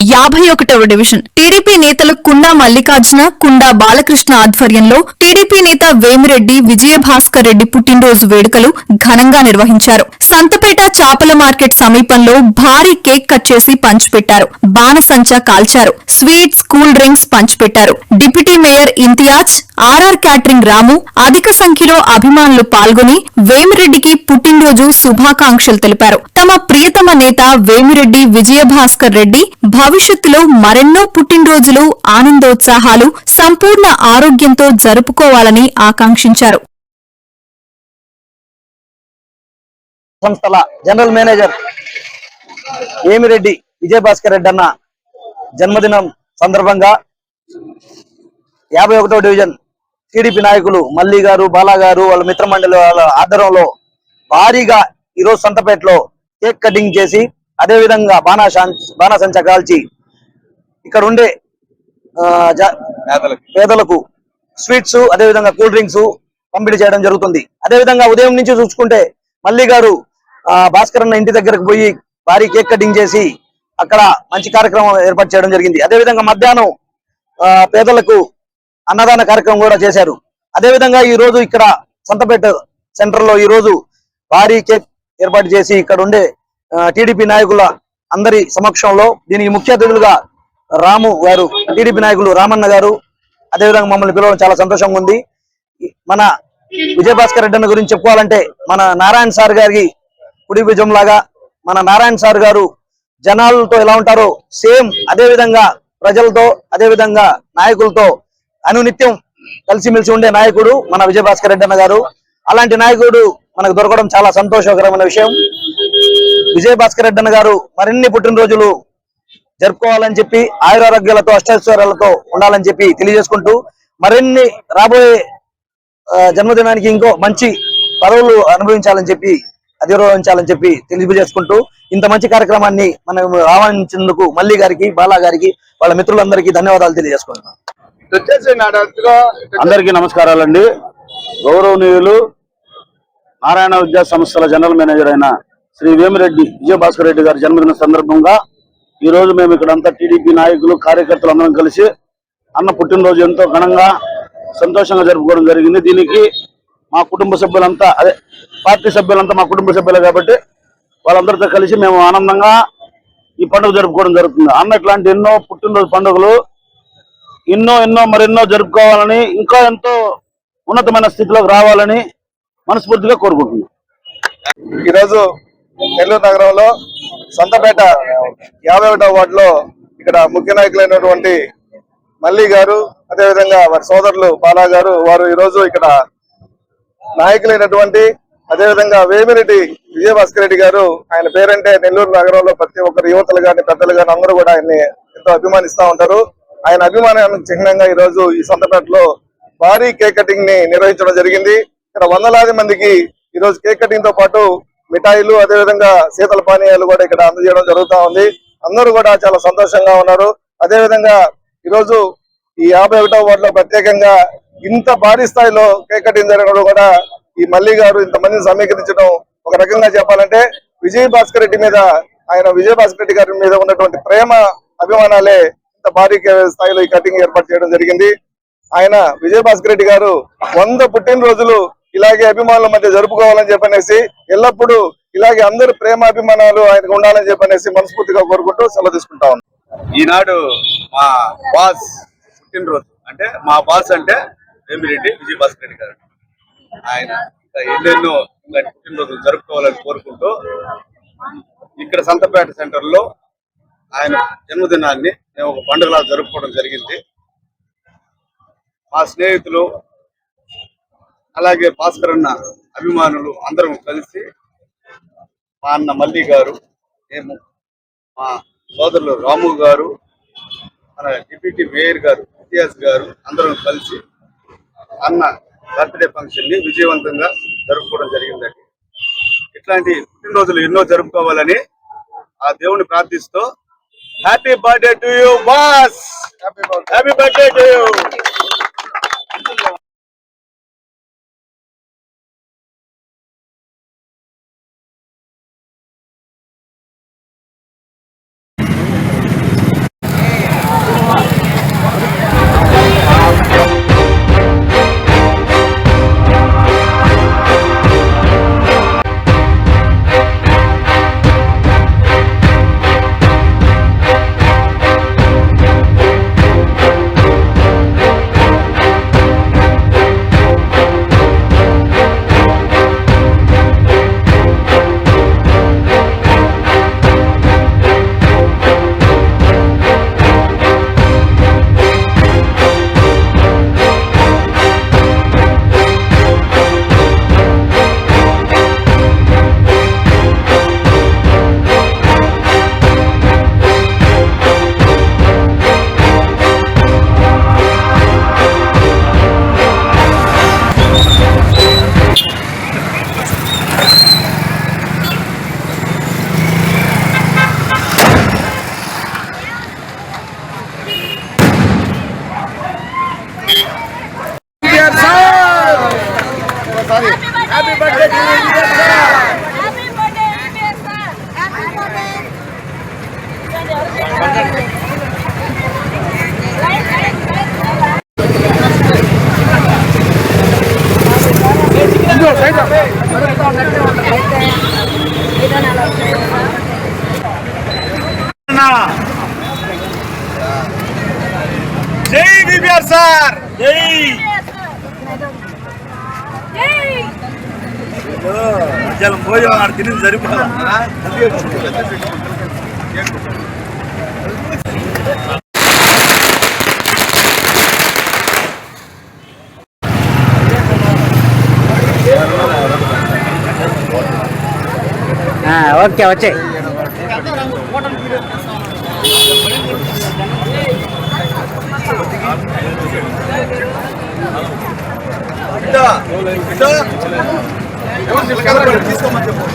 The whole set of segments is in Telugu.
51వ డివిజన్ టీడీపీ నేతలు కుండా మల్లికార్జున, కుండా బాలకృష్ణ ఆధ్వర్యంలో టీడీపీ నేత వేమిరెడ్డి విజయభాస్కర్ రెడ్డి పుట్టినరోజు వేడుకలు ఘనంగా నిర్వహించారు. సంతపేట చేపల మార్కెట్ సమీపంలో భారీ కేక్ కట్ చేసి పంచిపెట్టారు. బాణసంచా కాల్చారు. స్వీట్స్, కూల్ డ్రింక్స్ పంచిపెట్టారు. Deputy mayor Imtiaz, RR catering Ramu అధిక సంఖ్యలో అభిమానులు పాల్గొని వేమిరెడ్డికి పుట్టినరోజు శుభాకాంక్షలు తెలిపారు. తమ ప్రియతమ నేత వేమిరెడ్డి విజయభాస్కర్ రెడ్డి భవిష్యత్తులో మరెన్నో పుట్టినరోజులు, ఆనందోత్సాహాలు, సంపూర్ణ ఆరోగ్యంతో జరుపుకోవాలని ఆకాంక్షించారు. సంస్థల జనరల్ మేనేజర్ వేమిరెడ్డి విజయభాస్కర్ రెడ్డి అన్న జన్మదినం సందర్భంగా 51వ డివిజన్ టీడీపీ నాయకులు మల్లి గారు, బాలా గారు, వాళ్ళ మిత్రమండలి వాళ్ళ ఆధ్వర్యంలో భారీగా ఈరోజు సంతపేటలో కేక్ కటింగ్ చేసి, అదేవిధంగా బాణాసంచా కాల్చి ఇక్కడ ఉండే పేదలకు స్వీట్స్, అదేవిధంగా కూల్ డ్రింక్స్ పంపిణీ చేయడం జరుగుతుంది. అదేవిధంగా ఉదయం నుంచి చూసుకుంటే మల్లి గారు భాస్కర్ అన్న ఇంటి దగ్గరకు పోయి భారీ కేక్ కటింగ్ చేసి అక్కడ మంచి కార్యక్రమం ఏర్పాటు చేయడం జరిగింది. అదేవిధంగా మధ్యాహ్నం పేదలకు అన్నదాన కార్యక్రమం కూడా చేశారు. అదేవిధంగా ఈ రోజు ఇక్కడ సంతపేట సెంటర్ లో ఈ రోజు భారీ కేక్ ఏర్పాటు చేసి ఇక్కడ ఉండే టీడీపీ నాయకుల అందరి సమక్షంలో దీనికి ముఖ్య అతిథులుగా రాము గారు, టీడీపీ నాయకులు రామన్న గారు, అదేవిధంగా మమ్మల్ని పిలవడం చాలా సంతోషంగా ఉంది. మన విజయభాస్కర్ రెడ్డి అన్న గురించి చెప్పుకోవాలంటే మన నారాయణ సార్ గారికి కుడి భుజం లాగా, మన నారాయణ సార్ గారు జనాలతో ఎలా ఉంటారో సేమ్ అదే విధంగా ప్రజలతో, అదే విధంగా నాయకులతో అనునిత్యం కలిసిమెలిసి ఉండే నాయకుడు మన విజయభాస్కర్ రెడ్డి అన్న గారు. అలాంటి నాయకుడు మనకు దొరకడం చాలా సంతోషకరమైన విషయం. విజయభాస్కర్ రెడ్డి అన్న గారు మరిన్ని పుట్టినరోజులు జరుపుకోవాలని చెప్పి, ఆయురారోగ్యాలతో, అష్టైశ్వర్యాలతో ఉండాలని చెప్పి తెలియజేసుకుంటూ, మరిన్ని రాబోయే జన్మదినానికి ఇంకో మంచి పదవులు అనుభవించాలని చెప్పి, అధిరోహించాలని చెప్పి తెలియజేసుకుంటూ, ఇంత మంచి కార్యక్రమాన్ని మనం ఆహ్వానించినందుకు మల్లి గారికి, బాలా గారికి, వాళ్ళ మిత్రులందరికీ ధన్యవాదాలు తెలియజేసుకుంటున్నాం. అందరికీ నమస్కారాలండి. గౌరవనీయులు నారాయణ విద్యా సంస్థల జనరల్ మేనేజర్ అయిన శ్రీ వేమిరెడ్డి విజయభాస్కర్ రెడ్డి గారి జన్మదిన సందర్భంగా ఈ రోజు మేము ఇక్కడంతా టీడీపీ నాయకులు, కార్యకర్తలు అందరం కలిసి అన్న పుట్టినరోజు ఎంతో ఘనంగా సంతోషంగా జరుపుకోవడం జరిగింది. దీనికి మా కుటుంబ సభ్యులంతా, అదే పార్టీ సభ్యులంతా మా కుటుంబ సభ్యులు కాబట్టి వాళ్ళందరితో కలిసి మేము ఆనందంగా ఈ పండుగ జరుపుకోవడం జరుగుతుంది. అన్న ఇట్లాంటి ఎన్నో పుట్టినరోజు పండుగలు ఎన్నో మరెన్నో జరుపుకోవాలని, ఇంకా ఎంతో ఉన్నతమైన స్థితిలోకి రావాలని మనస్ఫూర్తిగా కోరుకుంటున్నాం. ఈరోజు నెల్లూరు నగరంలో సంతపేట 51వ వార్డులో ఇక్కడ ముఖ్య నాయకులైనటువంటి మల్లి గారు, అదేవిధంగా వారి సోదరులు బాలా గారు, వారు ఈరోజు ఇక్కడ నాయకులైనటువంటి అదేవిధంగా వేమిరెడ్డి విజయభాస్కర్ రెడ్డి గారు, ఆయన పేరంటే నెల్లూరు నగరంలో ప్రతి ఒక్కరు యువతలు గాని పెద్దలు గాని అందరూ కూడా ఆయన్ని ఎంతో అభిమానిస్తా ఉంటారు. ఆయన అభిమానానికి చిహ్నంగా ఈ రోజు ఈ సంతపేటలో భారీ కేక్ కటింగ్ ని నిర్వహించడం జరిగింది. ఇక్కడ వందలాది మందికి ఈ రోజు కేక్ కటింగ్ తో పాటు మిఠాయిలు, అదేవిధంగా శీతల పానీయాలు కూడా ఇక్కడ అందజేయడం జరుగుతా ఉంది. అందరూ కూడా చాలా సంతోషంగా ఉన్నారు. అదేవిధంగా ఈరోజు ఈ 51వ వార్డులో ప్రత్యేకంగా ఇంత భారీ స్థాయిలో కేక్ కటింగ్ జరగడం కూడా ఈ మల్లి గారు ఇంతమందిని సమీకరించడం ఒక రకంగా చెప్పాలంటే విజయభాస్కర్ రెడ్డి మీద, ఆయన విజయభాస్కర్ రెడ్డి గారి మీద ఉన్నటువంటి ప్రేమ అభిమానాలే ఇంత భారీ స్థాయిలో ఈ కటింగ్ ఏర్పాటు చేయడం జరిగింది. ఆయన విజయభాస్కర్ రెడ్డి గారు 100 పుట్టినరోజులు ఇలాగే అభిమానుల మధ్య జరుపుకోవాలని చెప్పనేసి, ఎల్లప్పుడూ ఇలాగే అందరు ప్రేమ అభిమానాలు ఆయనకు ఉండాలని చెప్పనేసి మనస్ఫూర్తిగా కోరుకుంటూ సెలవు తీసుకుంటా ఉన్నాం. ఈనాడు మా బాస్ పుట్టినరోజు, అంటే మా బాస్ అంటే వేమిరెడ్డి విజయభాస్కర్ రెడ్డి గారు. ఆయన ఎన్నెన్నో పుట్టినరోజులు జరుపుకోవాలని కోరుకుంటూ ఇక్కడ సంతపేట సెంటర్ లో ఆయన జన్మదినాన్ని మేము ఒక పండుగలా జరుపుకోవడం జరిగింది. మా స్నేహితులు అలాగే భాస్కర్ అన్న అభిమానులు అందరం కలిసి, మా అన్న మల్లి గారు, మేము, మా సోదరులు రాము గారు, మన డిప్యూటీ మేయర్ గారు ఇంతియాజ్ గారు అందరం కలిసి అన్న బర్త్డే ఫంక్షన్ ని విజయవంతంగా జరుపుకోవడం జరిగిందండి. ఇట్లాంటి పుట్టినరోజులు ఎన్నో జరుపుకోవాలని ఆ దేవుని ప్రార్థిస్తూ, happy birthday to you boss, happy birthday to you. జై విపిఆర్ సార్ జై భోజనం తిని సరిపోదా ఓకే వచ్చే తీసుకోమని చెప్పు.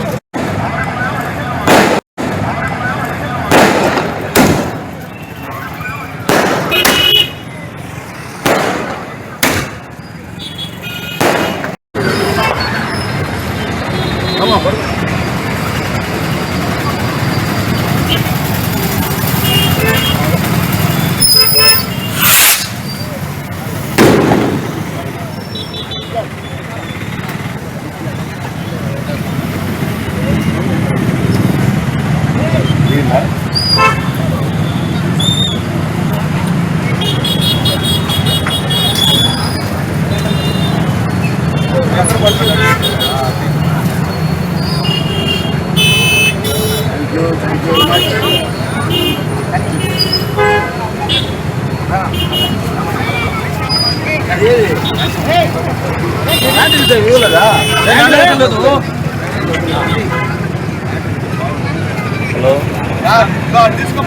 హలో తీసుకో